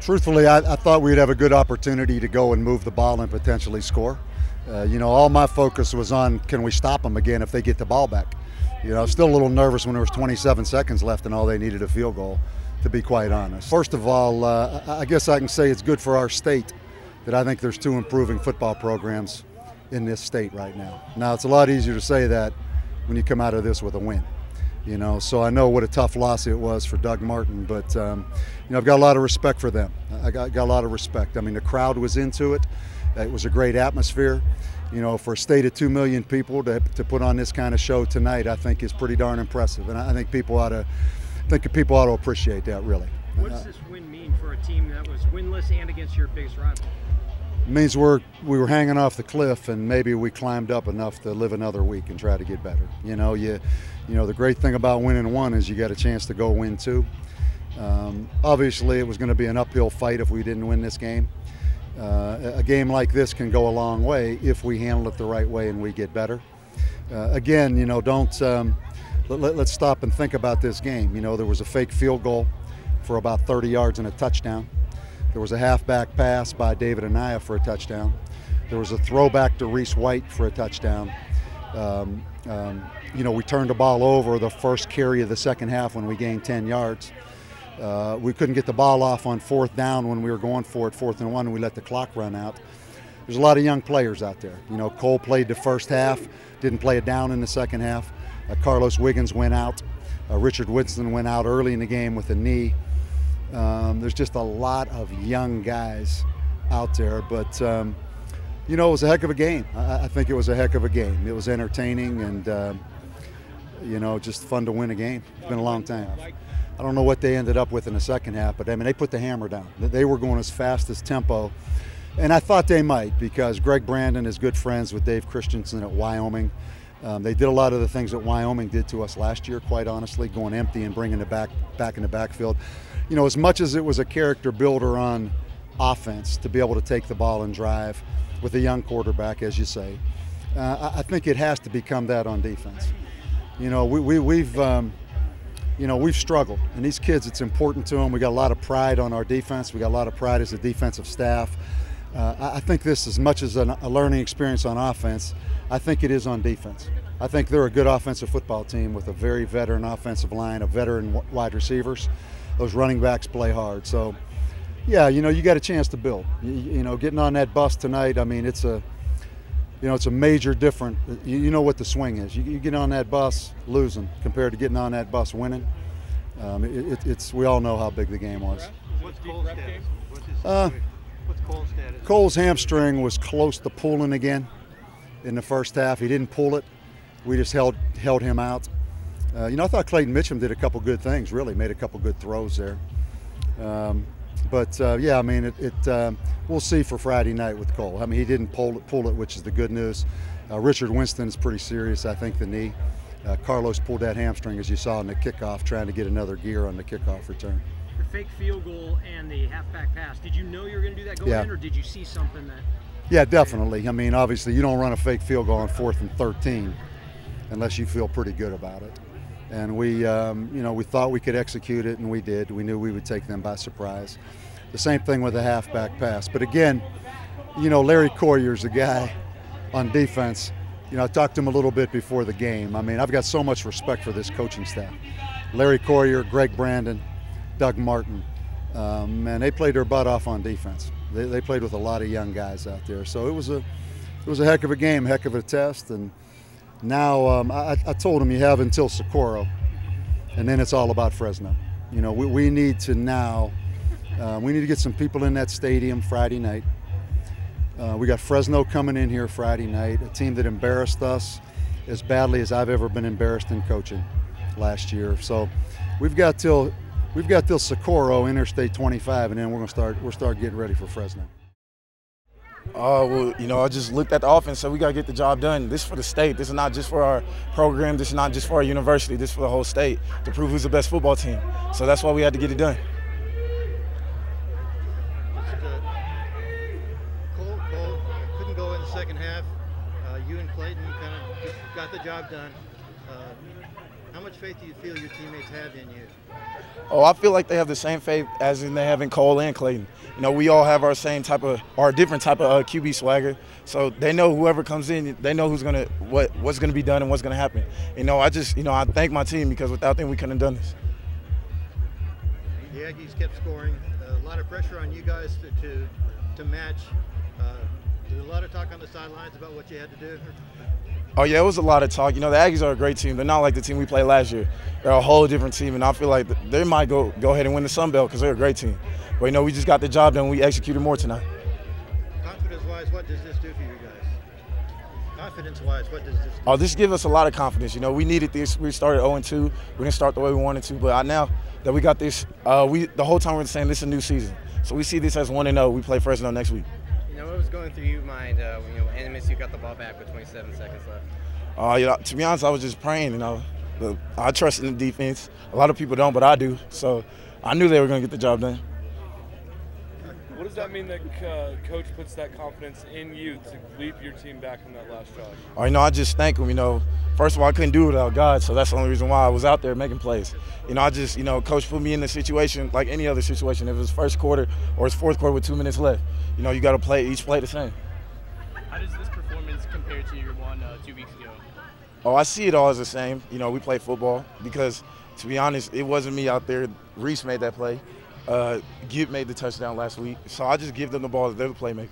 Truthfully, I thought we'd have a good opportunity to go and move the ball and potentially score. All my focus was on, can we stop them again if they get the ball back? I was still a little nervous when there was 27 seconds left and all they needed a field goal, to be quite honest. First of all, I guess I can say it's good for our state that I think there's 2 improving football programs in this state right now. Now, it's a lot easier to say that when you come out of this with a win. So I know what a tough loss it was for Doug Martin, but I've got a lot of respect for them. I got a lot of respect. I mean, the crowd was into it. It was a great atmosphere. For a state of 2 million people to put on this kind of show tonight, I think is pretty darn impressive, and I think people ought to appreciate that, really. What does this win mean for a team that was winless and against your biggest rival? It means we were hanging off the cliff, and maybe we climbed up enough to live another week and try to get better. The great thing about winning 1 is you got a chance to go win 2. Obviously, it was going to be an uphill fight if we didn't win this game. A game like this can go a long way if we handle it the right way and we get better. Again, let's stop and think about this game. There was a fake field goal for about 30 yards and a touchdown. There was a halfback pass by David Anaya for a touchdown. There was a throwback to Reese White for a touchdown. We turned the ball over the first carry of the second half when we gained 10 yards. We couldn't get the ball off on 4th down when we were going for it, 4th and 1, and we let the clock run out. There's a lot of young players out there. Cole played the first half, didn't play it down in the second half. Carlos Wiggins went out. Richard Winston went out early in the game with a knee. There's just a lot of young guys out there, but it was a heck of a game. I think it was a heck of a game. It was entertaining and just fun to win a game. It's been a long time. I don't know what they ended up with in the second half, but they put the hammer down. They were going as fast as tempo, and I thought they might because Greg Brandon is good friends with Dave Christensen at Wyoming. They did a lot of the things that Wyoming did to us last year, quite honestly, going empty and bringing it back in the backfield. As much as it was a character builder on offense to be able to take the ball and drive with a young quarterback, as you say, I think it has to become that on defense. We've struggled, and these kids, it's important to them. We got a lot of pride on our defense. We got a lot of pride as a defensive staff. I think this, as much as a learning experience on offense, I think it is on defense. I think they're a good offensive football team with a very veteran offensive line, of veteran wide receivers. Those running backs play hard. So, yeah, you got a chance to build. Getting on that bus tonight, I mean, it's a major difference. You know what the swing is. You get on that bus losing compared to getting on that bus winning. We all know how big the game was. What's Cole's status? What's Cole's status? Cole's hamstring was close to pulling again in the first half. He didn't pull it. We just held him out. I thought Clayton Mitchum did a couple good things, really made a couple good throws there. Yeah, I mean, we'll see for Friday night with Cole. I mean, he didn't pull it, which is the good news. Richard Winston is pretty serious, I think, the knee. Carlos pulled that hamstring, as you saw in the kickoff, trying to get another gear on the kickoff return. The fake field goal and the halfback pass, did you know you were going to do that going in, or did you see something that... Yeah, definitely. I mean, obviously, you don't run a fake field goal on 4th and 13 unless you feel pretty good about it. And we thought we could execute it, and we did. We knew we would take them by surprise. The same thing with the halfback pass. But again, Larry Coryer's a guy on defense. I talked to him a little bit before the game. I mean, I've got so much respect for this coaching staff. Larry Coyer, Greg Brandon, Doug Martin, and they played their butt off on defense. They played with a lot of young guys out there. So it was a heck of a game, heck of a test. And now I told him you have until Socorro, and then it's all about Fresno. We need to now, we need to get some people in that stadium Friday night. We got Fresno coming in here Friday night, a team that embarrassed us as badly as I've ever been embarrassed in coaching last year. So we've got till Socorro, Interstate 25, and then we'll start getting ready for Fresno. Well, I just looked at the offense, so we got to get the job done. This is for the state. This is not just for our program. This is not just for our university. This is for the whole state to prove who's the best football team. So that's why we had to get it done. Cole couldn't go in the second half. You and Clayton kind of got the job done. How much faith do you feel your teammates have in you? Oh, I feel like they have the same faith as in they have in Cole and Clayton. You know, we all have our same type of, or different type of QB swagger. So they know whoever comes in, they know who's gonna what's gonna be done and what's gonna happen. You know, I thank my team because without them we couldn't have done this. The Aggies kept scoring. A lot of pressure on you guys to match. There's a lot of talk on the sidelines about what you had to do. Oh, yeah, it was a lot of talk. You know, the Aggies are a great team. They're not like the team we played last year. They're a whole different team, and I feel like they might go ahead and win the Sun Belt because they're a great team. But, you know, we just got the job done. We executed more tonight. Confidence-wise, what does this do for you guys? Confidence-wise, what does this do? Oh, this gives us a lot of confidence. You know, we needed this. We started 0-2. We didn't start the way we wanted to. But now that we got this, the whole time we're saying this is a new season. So we see this as 1-0. We play Fresno next week. You know, what was going through your mind when MSU got the ball back with 27 seconds left? You know, to be honest, I was just praying. You know, I trust in the defense. A lot of people don't, but I do. So I knew they were going to get the job done. What does that mean that Coach puts that confidence in you to lead your team back on that last drive? Oh, you know, I just thank him. You know, first of all, I couldn't do it without God, so that's the only reason why I was out there making plays. You know, Coach put me in the situation like any other situation. If it was first quarter or it's fourth quarter with 2 minutes left, you know, you got to play each play the same. How does this performance compare to your one 2 weeks ago? Oh, I see it all as the same. You know, we play football because, to be honest, it wasn't me out there. Reese made that play. Gibb made the touchdown last week. So I just give them the ball. They're the playmakers.